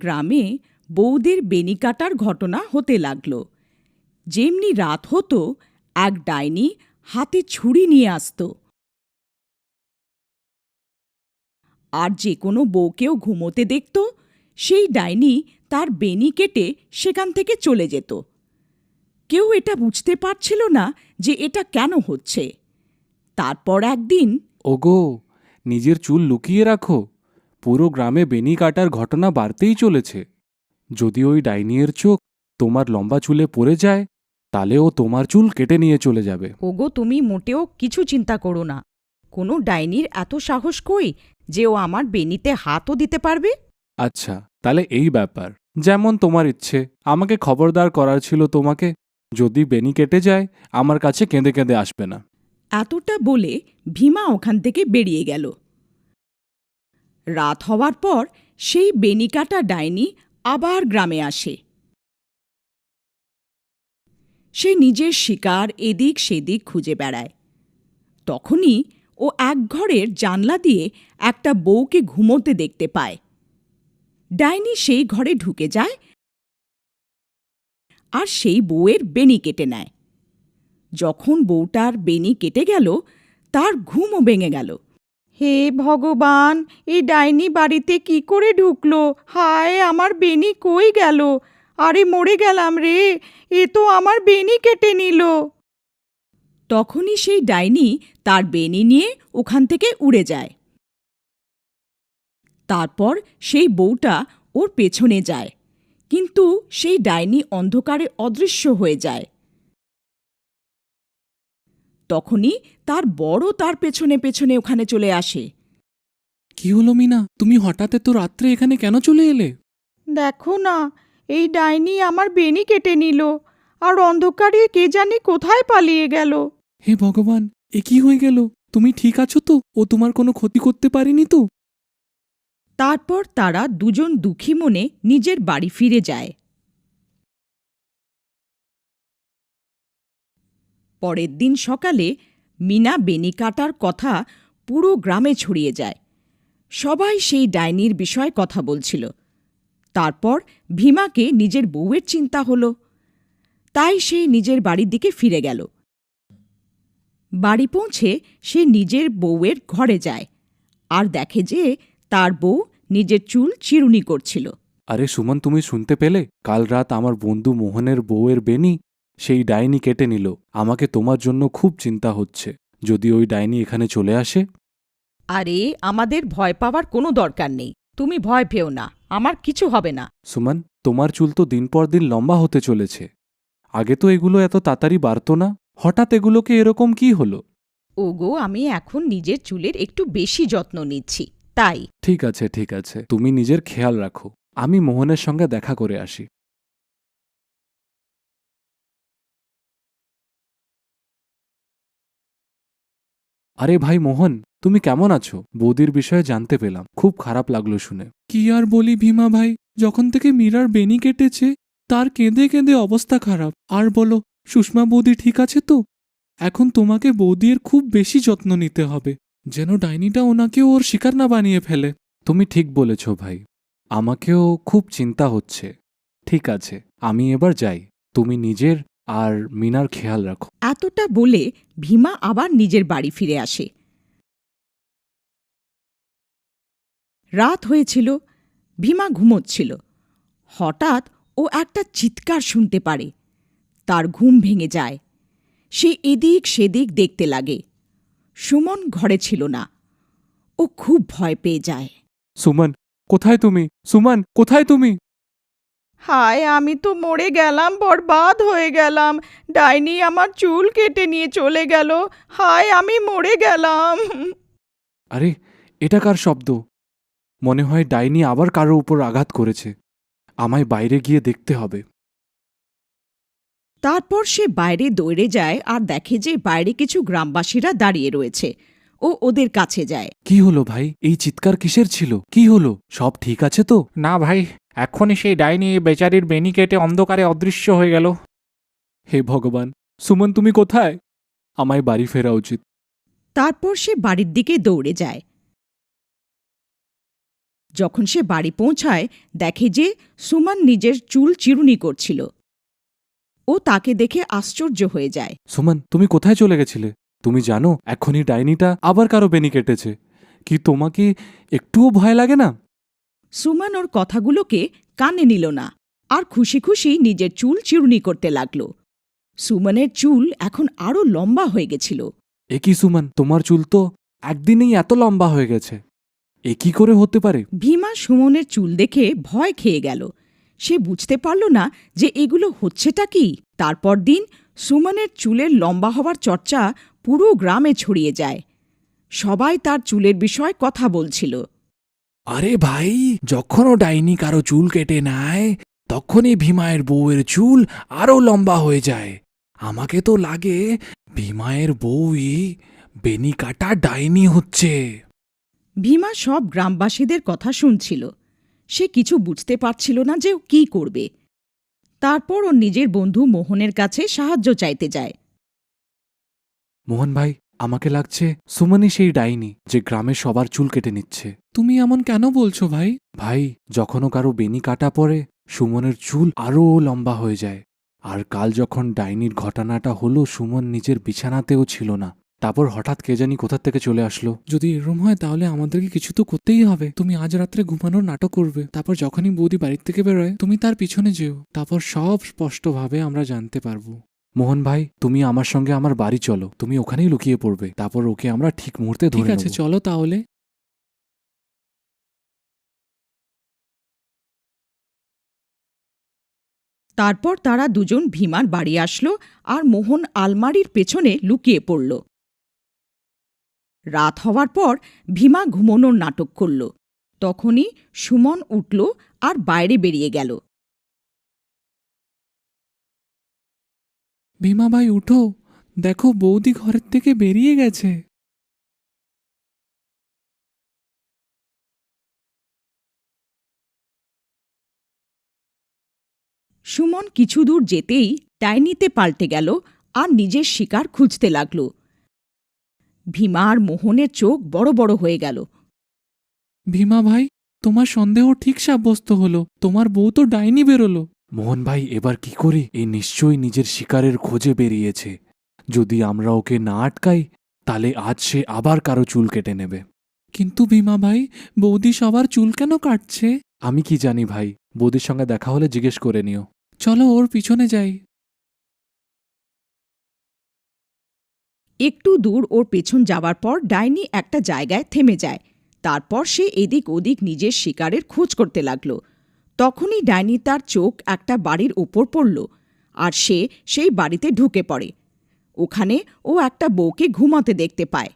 গ্রামে বউদের বেনি কাটার ঘটনা হতে লাগল। যেমনি রাত হতো, এক ডাইনি হাতে ছুরি নিয়ে আসত, আর যে কোনো বউকেও ঘুমোতে দেখত সেই ডাইনি তার বেনি কেটে সেখান থেকে চলে যেত। কেউ এটা বুঝতে পারছিল না যে এটা কেন হচ্ছে। তারপর একদিন, ওগো, নিজের চুল লুকিয়ে রাখো, পুরো গ্রামে বেনি কাটার ঘটনা বাড়তেই চলেছে। যদি ওই ডাইনিয়ের চোখ তোমার লম্বা চুলে পড়ে যায়, তাহলে ও তোমার চুল কেটে নিয়ে চলে যাবে। ওগো, তুমি মোটেও কিছু চিন্তা করো না। কোনো ডাইনির এত সাহস কই যে ও আমার বেনিতে হাতও দিতে পারবে? আচ্ছা, তাহলে এই ব্যাপার। যেমন তোমার ইচ্ছে, আমাকে খবরদার করার ছিল তোমাকে। যদি বেনি কেটে যায়, আমার কাছে কেঁদে কেঁদে আসবে না। এতটা বলে ভীমা ওখান থেকে বেরিয়ে গেল। রাত হওয়ার পর সেই বেনিকাটা ডাইনি আবার গ্রামে আসে। সে নিজের শিকার এদিক সেদিক খুঁজে বেড়ায়। তখনই ও এক ঘরের জানলা দিয়ে একটা বউকে ঘুমোতে দেখতে পায়। ডাইনি সেই ঘরে ঢুকে যায় আর সেই বউয়ের বেনি কেটে নেয়। যখন বউটার বেনি কেটে গেল, তার ঘুমও ভেঙে গেল। হে ভগবান, এই ডাইনি বাড়িতে কি করে ঢুকলো? হায়, আমার বেনি কই গেল? আরে মরে গেলাম রে, এ তো আমার বেনি কেটে নিল। তখনই সেই ডাইনি তার বেনি নিয়ে ওখান থেকে উড়ে যায়। তারপর সেই বউটা ওর পেছনে যায়, কিন্তু সেই ডাইনি অন্ধকারে অদৃশ্য হয়ে যায়। তখনই তার বড় তার পেছনে পেছনে ওখানে চলে আসে। কি হলো মিনা, তুমি হঠাৎ এত রাত্রে এখানে কেন চলে এলে? দেখো না, এই ডাইনি আমার বেনি কেটে নিল, আর অন্ধকারে কে জানি কোথায় পালিয়ে গেল। হে ভগবান, এ কি হয়ে গেল? তুমি ঠিক আছো তো? ও তোমার কোনো ক্ষতি করতে পারেনি তো? তারপর তারা দুজন দুঃখী মনে নিজের বাড়ি ফিরে যায়। পরের দিন সকালে মিনা বেনি কাটার কথা পুরো গ্রামে ছড়িয়ে যায়। সবাই সেই ডাইনির বিষয়ে কথা বলছিল। তারপর ভীমাকে নিজের বউয়ের চিন্তা হলো, তাই সে নিজের বাড়ির দিকে ফিরে গেল। বাড়ি পৌঁছে সে নিজের বউয়ের ঘরে যায় আর দেখে যে তার বউ নিজের চুল চিরুনি করছিল। আরে সুমন, তুমি শুনতে পেলে? কাল রাত আমার বন্ধু মোহনের বউয়ের বেনি সেই ডাইনি কেটে নিল। আমাকে তোমার জন্য খুব চিন্তা হচ্ছে। যদি ওই ডাইনি এখানে চলে আসে? আরে, আমাদের ভয় পাওয়ার কোনো দরকার নেই। তুমি ভয় পেও না, আমার কিছু হবে না। সুমন, তোমার চুল তো দিন পর দিন লম্বা হতে চলেছে। আগে তো এগুলো এত তাড়াতাড়ি বাড়ত না। হঠাৎ এগুলোকে এরকম কি হলো? ওগো, আমি এখন নিজের চুলের একটু বেশি যত্ন নিচ্ছি, তাই। ঠিক আছে, ঠিক আছে, তুমি নিজের খেয়াল রাখো। আমি মোহনের সঙ্গে দেখা করে আসি। আরে ভাই মোহন, তুমি কেমন আছো? বৌদির বিষয়ে জানতে পেলাম, খুব খারাপ লাগলো শুনে। কি আর বলি ভীমা ভাই, যখন থেকে মীরার বেনি কেটেছে তার কেঁদে কেঁদে অবস্থা খারাপ। আর বলো, সুষমা বৌদি ঠিক আছে তো? এখন তোমাকে বৌদির খুব বেশি যত্ন নিতে হবে, যেন ডাইনিটা ওনাকে ওর শিকার না বানিয়ে ফেলে। তুমি ঠিক বলেছ ভাই, আমাকেও খুব চিন্তা হচ্ছে। ঠিক আছে, আমি এবার যাই। তুমি নিজের আর মিনার খেয়াল রাখো। এতটা বলে ভীমা আবার নিজের বাড়ি ফিরে আসে। রাত হয়েছিল, ভীমা ঘুমোচ্ছিল। হঠাৎ ও একটা চিৎকার শুনতে পারে। তার ঘুম ভেঙে যায়। সে এদিক সেদিক দেখতে লাগে। সুমন ঘরে ছিল না। ও খুব ভয় পেয়ে যায়। সুমন, কোথায় তুমি? সুমন, কোথায় তুমি? হায়, আমি তো মরে গেলাম, বরবাদ হয়ে গেলাম। ডাইনি আমার চুল কেটে নিয়ে চলে গেল। হায়, আমি মরে গেলাম। আরে, এটা কার শব্দ? মনে হয় ডাইনি আবার কারো উপর আঘাত করেছে। আমায় বাইরে গিয়ে দেখতে হবে। তারপর সে বাইরে দৌড়ে যায় আর দেখে যে বাইরে কিছু গ্রামবাসীরা দাঁড়িয়ে রয়েছে। ও ওদের কাছে যায়। কি হলো ভাই? এই চিৎকার কিসের ছিল? কি হলো? সব ঠিক আছে তো? না ভাই, এক্ষুনি সেই ডাইনি বেচারির বেনি কেটে অন্ধকারে অদৃশ্য হয়ে গেল। হে ভগবান, সুমন তুমি কোথায়? আমায় বাড়ি ফেরা উচিত। তারপর সে বাড়ির দিকে দৌড়ে যায়। যখন সে বাড়ি পৌঁছায় দেখে যে সুমন নিজের চুল চিরুনি করছিল। ও তাকে দেখে আশ্চর্য হয়ে যায়। সুমন, তুমি কোথায় চলে গেছিলে? তুমি জানো এখনই ডাইনিটা আবার কারো বেনি কেটেছে। কি তোমাকে একটুও ভয় লাগে না? সুমন ওর কথাগুলোকে কানে নিল না আর খুশি খুশি নিজের চুল চিরুনি করতে লাগল। সুমনের চুল এখন আরও লম্বা হয়ে গেছিল। এ কি সুমন, তোমার চুল তো একদিনেই এত লম্বা হয়ে গেছে। এ কি করে হতে পারে? ভীমা সুমনের চুল দেখে ভয় খেয়ে গেল। সে বুঝতে পারল না যে এগুলো হচ্ছেটা কি। তারপর দিন সুমনের চুলের লম্বা হওয়ার চর্চা পুরো গ্রামে ছড়িয়ে যায়। সবাই তার চুলের বিষয়ে কথা বলছিল। আরে ভাই, যখনও ডাইনি কারো চুল কেটে নেয় তখনই ভীমায়ের বউয়ের চুল আরো লম্বা হয়ে যায়। আমাকে তো লাগে ভীমায়ের বউই বেনি কাটা ডাইনি হচ্ছে। ভীমা সব গ্রামবাসীদের কথা শুনছিল। সে কিছু বুঝতে পারছিল না যে ও কী করবে। তারপর ও নিজের বন্ধু মোহনের কাছে সাহায্য চাইতে যায়। মোহন ভাই, আমাকে লাগছে সুমনই সেই ডাইনি যে গ্রামে সবার চুল কেটে নিচ্ছে। তুমি এমন কেন বলছো ভাই? ভাই, যখনও কারো বেনি কাটা পড়ে সুমনের চুল আরও লম্বা হয়ে যায়। আর কাল যখন ডাইনির ঘটনাটা হলো, সুমন নিজের বিছানাতেও ছিল না। তারপর হঠাৎ কে জানি কোথা থেকে চলে আসলো। যদি এরম হয় তাহলে আমাদেরকে কিছু তো করতেই হবে। তুমি আজ রাত্রে ঘুমানোর নাটক করবে, তারপর যখনই বৌদি বাড়ির থেকে বেরোয় তুমি তার পিছনে যেও। তারপর সব স্পষ্টভাবে আমরা জানতে পারবো। মোহন ভাই, তুমি আমার সঙ্গে আমার বাড়ি চলো। তুমি ওখানেই লুকিয়ে পড়বে, তারপর ওকে আমরা ঠিক মুহূর্তে ধরে নেব। ঠিক আছে, চলো তাহলে। তারপর তারা দুজন ভীমার বাড়ি আসলো আর মোহন আলমারির পেছনে লুকিয়ে পড়ল। রাত হওয়ার পর ভীমা ঘুমোনোর নাটক করল। তখনই সুমন উঠল আর বাইরে বেরিয়ে গেল। ভীমা ভাই, উঠো, দেখো বৌদি ঘরের থেকে বেরিয়ে গেছে। সুমন কিছু দূর যেতেই ডাইনিতে পাল্টে গেল আর নিজের শিকার খুঁজতে লাগল। ভীমা আর মোহনের চোখ বড় বড় হয়ে গেল। ভীমা ভাই, তোমার সন্দেহ ঠিক সাব্যস্ত হলো। তোমার বউ তো ডাইনি বেরোলো। মোহন ভাই, এবার কি করি? এই নিশ্চয়ই নিজের শিকারের খোঁজে বেরিয়েছে। যদি আমরা ওকে না আটকাই তাহলে আজ সে আবার কারো চুল কেটে নেবে। কিন্তু ভীমা ভাই, বৌদি সবার চুল কেন কাটছে? আমি কি জানি ভাই, বৌদির সঙ্গে দেখা হলে জিজ্ঞেস করে নিও। চলো ওর পিছনে যাই। একটু দূর ওর পেছন যাওয়ার পর ডাইনি একটা জায়গায় থেমে যায়। তারপর সে এদিক ওদিক নিজের শিকারের খোঁজ করতে লাগল। তখনই ডাইনি তার চোখ একটা বাড়ির ওপর পড়ল আর সে সেই বাড়িতে ঢুকে পড়ে। ওখানে ও একটা বউকে ঘুমাতে দেখতে পায়।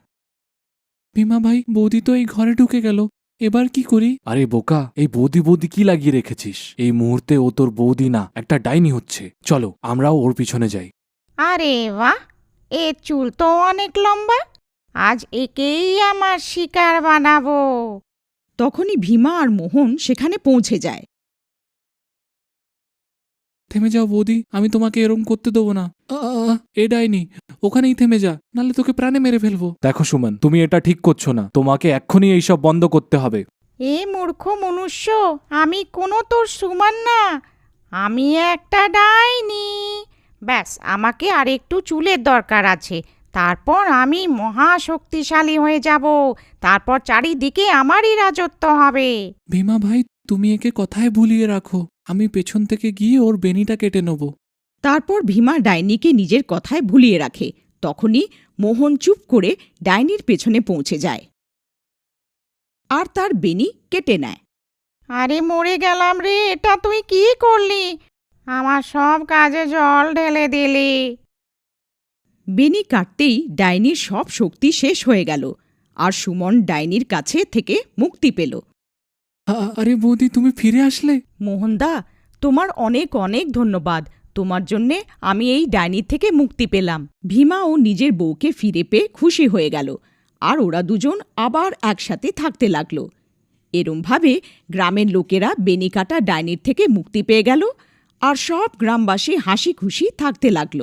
ভীমা ভাই, বৌদি তো এই ঘরে ঢুকে গেল, এবার কি করি? আরে বোকা, এই বৌদি বৌদি কি লাগিয়ে রেখেছিস? এই মুহূর্তে ও তোর বৌদি না, একটা ডাইনি হচ্ছে। চলো আমরাও ওর পিছনে যাই। আরে বাহ, এর চুল তো অনেক লম্বা। আজ একেই আমার শিকার বানাবো। তখনই ভীমা আর মোহন সেখানে পৌঁছে যায়। থেমে যাও বৌদি, আমি তোমাকে এরম করতে দেবো না। এ ডাইনি, ওখানেই থেমে যা, নাহলে তোকে প্রাণে মেরে ফেলবো। দেখো সুমন, তুমি এটা ঠিক করছো না। তোমাকে এক্ষুনি এইসব বন্ধ করতে হবে। এ মূর্খ মনুষ্য, আমি কোনো তোর সুমান না, আমি একটা ডাইনি। ব্যাস, আমাকে আর একটু চুলের দরকার আছে, তারপর আমি মহা শক্তিশালী হয়ে যাব। তারপর চারিদিকে আমারই রাজত্ব হবে। ভীমা ভাই, তুমি একে কথায় ভুলিয়ে রাখো। আমি পেছন থেকে গিয়ে ওর বেনিটা কেটে নেব। তারপর ভীমা ডাইনিকে নিজের কথায় ভুলিয়ে রাখে। তখনই মোহন চুপ করে ডাইনির পেছনে পৌঁছে যায় আর তার বেনি কেটে নেয়। আরে মরে গেলাম রে, এটা তুই কি করলি? আমার সব কাজে জল ঢেলে দিলি। বেনি কাটতেই ডাইনির সব শক্তি শেষ হয়ে গেল আর সুমন ডাইনির কাছে থেকে মুক্তি পেল। আরে বৌদি, তুমি ফিরে আসলে? মোহনদা, তোমার অনেক অনেক ধন্যবাদ। তোমার জন্যে আমি এই ডাইনি থেকে মুক্তি পেলাম। ভীমা ও নিজের বউকে ফিরে পেয়ে খুশি হয়ে গেল আর ওরা দুজন আবার একসাথে থাকতে লাগল। এরমভাবে গ্রামের লোকেরা বেনি কাটা ডাইনির থেকে মুক্তি পেয়ে গেল আর সব গ্রামবাসী হাসি খুশি থাকতে লাগল।